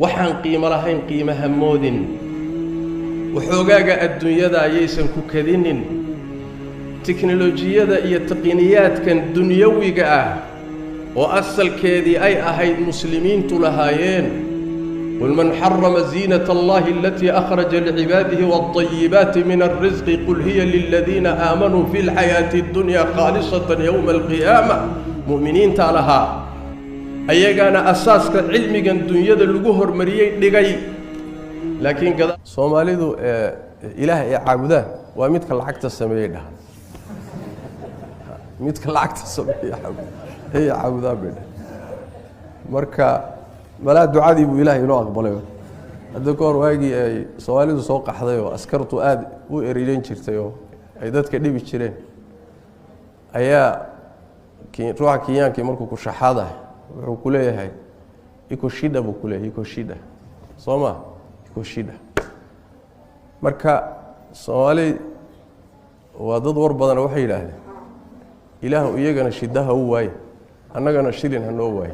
waxaan qiimo lahayn qiimaha moodin waxoogaaga adduunyada ayaysan ku kadinin teknolojiyada iyo taqniyaadkan dunyawiga ah oo asalkeedii ay ahayd muslimiintu lahaayeen قل من حرم زينة الله التي أخرج لعباده والطيبات من الرزق قل هي للذين آمنوا في الحياة الدنيا خالصة يوم القيامة مؤمنين تعالها أيجانا أساس علمي جن دنيا الجوهر مريء دقي لكن كذا صومالي ذو إله يعبده ومتك العكت السمية ده متك العكت السمية هي عبده بده مركا ملا دعادي بو إلهي إنو أقبله هذا كور واجي سوالي ذو سوق حذايو أسكرتو آد وإريلين شرتيو أيدات كدي بيشرين أيا كي روح كيان كي مركو كشحاده وكله هاي يكو شيدا بكله يكو شيدا صوما يكو شيدا مركا سوالي وضد وربنا وحي إلهي إله ويجنا شدها هو واي أنا جنا شيرين هنو واي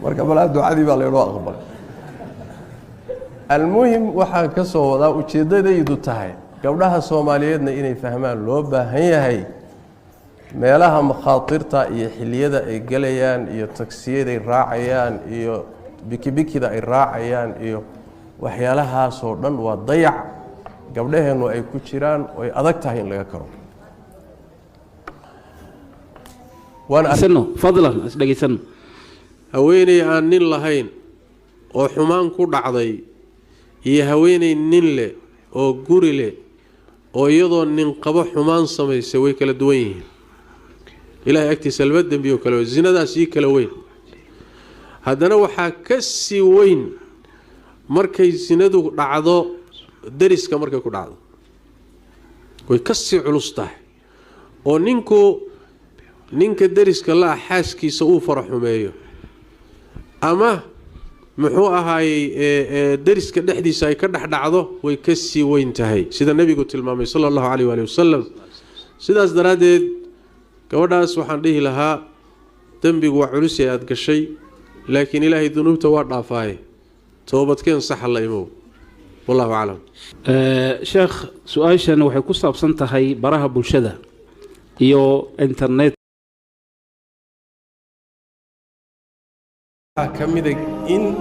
marka bal ducadii baa leeyahay aqbal almuhim waxa ka soo wada ujeedadaydu tahay gabdhaha Soomaaliyeedna inay fahmaan loo baahan yahay meelaha makhatirta iyo xiliyada ay galayaan iyo taksiyada ay raacayaan iyo bikibikida ay raacayaan iyo waxyaalahaas oo dhan waa dayac gabdhaheenu ay ku jiraan oo ay adag tahay in laga karo وانا سنو فضلا دغيسن haweeney aan nin lahayn oo xumaan ku dhacday iyo haweeney nin leh oo guri leh oo iyadoo nin qabo xumaan sameysay way kala duwan yihiin ilaahay agtiisa laba dambiyo kala zinadaas iyo kala weyn haddana waxa ka sii weyn markay zinadu dhacdo dariska markay ku dhacdo way ka sii culus tahay oo ninka dariska la xaaskiisa uu faraxumeeyo ama muxuu ahaayay dariska dhexdiisa ay ka dhaxdhacdo way ka sii weyn tahay sida nabigu tilmaamay sallallahu alayhi wa sallam sidaas daraadeed gabadhaas waxaan dhihi lahaa dambigu waa culus ee aad gashay laakiin ilaahay dunuubta waa dhaafay toobadkeen sax la imo wallahu a'lam sheekh su'aashan waxay ku saabsan tahay baraha bulshada iyo internet كمدك إن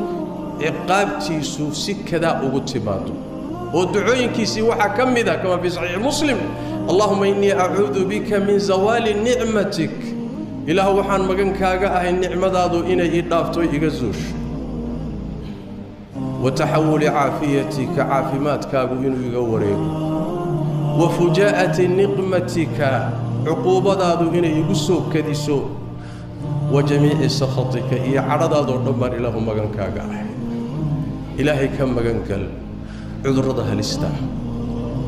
عقابتي سكدا وقتباته ودعوينكيسي وحا كمدا كما في صحيح مسلم اللهم إني أعوذ بك من زوال نعمتك إله وحان مغن كاغا أهي النعمة دادو إنا إضافتو إغزوش وتحول عافيتك عافمات كاغو إنو يغوريك وفجاءة نقمتك عقوبة دادو إنا يغسو كديسو وجميع سخطك هي عرض دمر إله مغن كاغا إلهي كم مغن كل عذرها الاستاء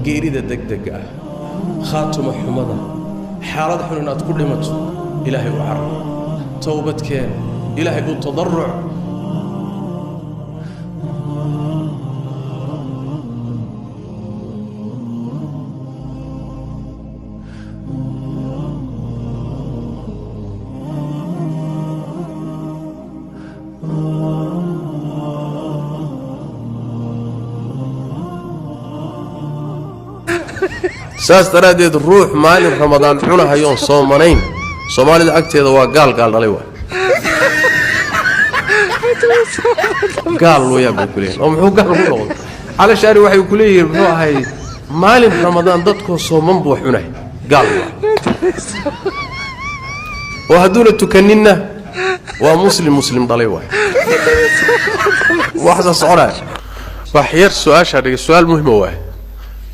قيريد دقدق خاتم حمضة حارض حنونات كل مت إلهي وعرض توبت كان إلهي بالتضرع ساس تراديد الروح مال رمضان حنا هيون صومنين صومالي أكتر قال رليوا قال ويا بكلين هو قال على شاري وحي كليه هو هاي مال رمضان ضدكم صومن بو حنا قال وهدول تكننا ومسلم ضليوا واحدة صعرة وحير سؤال شاري سؤال مهم هو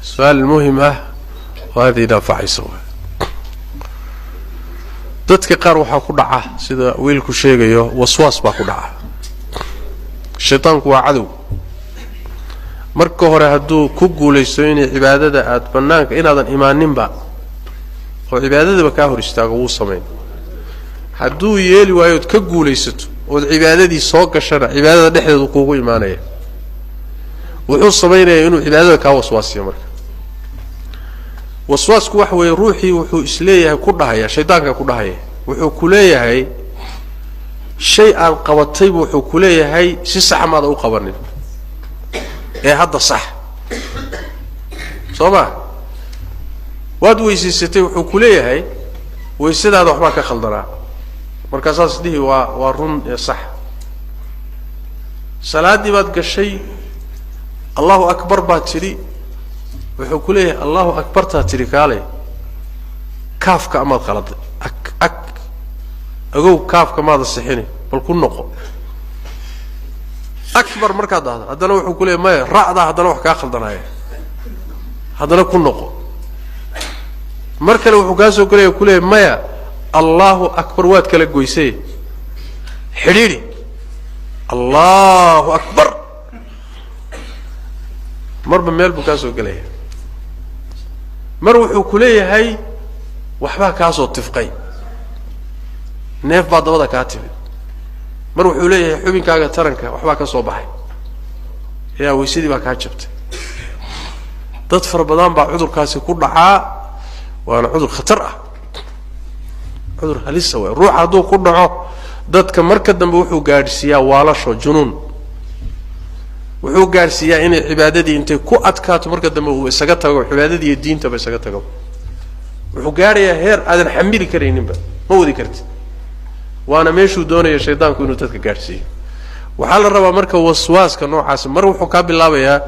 السؤال المهم وهذه دافع يسوى dadka qaar waxa ku dhaca sida wiilku sheegayo waswaas baa ku dhaca shaytaanku waa cadow marka hore haduu ku guuleysto in cibaadada aad banaanka inaadan imaaninba oo cibaadada ka hor istaago uu sameeyo haduu yeeli waayo ka guuleysato oo cibaadadii soo gashana cibaadada dhexdeedu kuugu iimaanaya wuxuu sameeyaa inuu cibaadada ka waswaasiyo marka waswaasku wax way ruuxii wuxuu isleeyahay ku dhahaya shaydaanka ku dhahaya wuxuu ku leeyahay shay aan qabatay wuxuu ku leeyahay si sax ma u qabanin ee hadda sax soo ma waad weysiisatay wuxuu ku leeyahay weysadaada waxba ka khaldanaa marka saas dhihi waa run ee sax salaadii baad gashay Allahu akbar baad tiri wuxuu ku leeyahay Allahu akbar taa tiri kaale kaafka ama qalad agow kaafka maada saxini bal ku noqo akbar marka daada hadana wuxuu ku leeyahay ma raacda hadana wax ka khaldanaya hadana ku noqo markale wuxuu ka soo galay ku leeyahay maya Allahu akbar waad kala goysay xiriiri Allahu akbar marba meel buu ka soo galay mar wuxuu ku leeyahay waxba ka soo tifqay neef baa dabada ka timid mar wuxuu leeyahay xubinkaaga taranka waxba ka soo baxay yaa weysidii baa ka jabtay dad far badan baa cudurkaasi ku dhacaa waana cudur khatar ah cudur halis ah ruux haduu ku dhaco dadka marka dambe wuxuu gaarsiiyaa waalasho junuun wuxuu gaarsiiyaa inay cibaadadii intay ku adkaato marka dambe uu isaga tago cibaadadii iyo diinta ba isaga tago wuxuu gaarayaa heer aadan xamili kareyninba ma wadi kartid waana meeshuu doonayo shaydaanku inuu dadka gaarsiiyo waxaa la rabaa marka waswaaska noocaas mar wuxuu ka bilaabayaa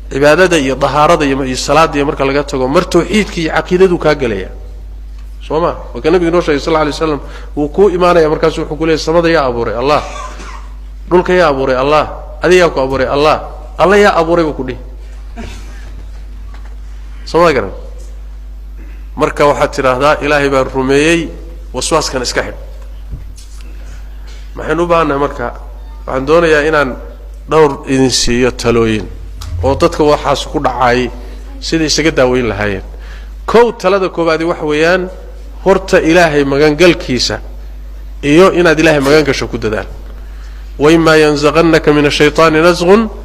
cibaadada iyo dahaarada iyo salaada iyo marka laga tago mar tawxiidka iyo aqeedadu ka galaya sooma waka nabiga noo sheegay sallallahu alayhi wasallam uu ku iimaanaya markaas wuxuu ku leeyahay samada yaa abuuray Allah dhulka yaa abuuray Allah adiga ku abuuray Allah Allah yaa abuuray ku dhig samada garan marka waxa tiraahdaa ilaahay baa rumeeyay waswaaskan iska xid maxaan u baahanahay marka waxaan doonayaa inaan dhowr idin siiyo talooyin oo dadka waxaas ku dhacay sidii isaga daaweyn lahaayeen talada koobaad wax weeyaan horta ilaahay magangalkiisa iyo inaad ilaahay magan gasho ku dadaal wayma yanzaghannaka min ash-shaytaani nazghun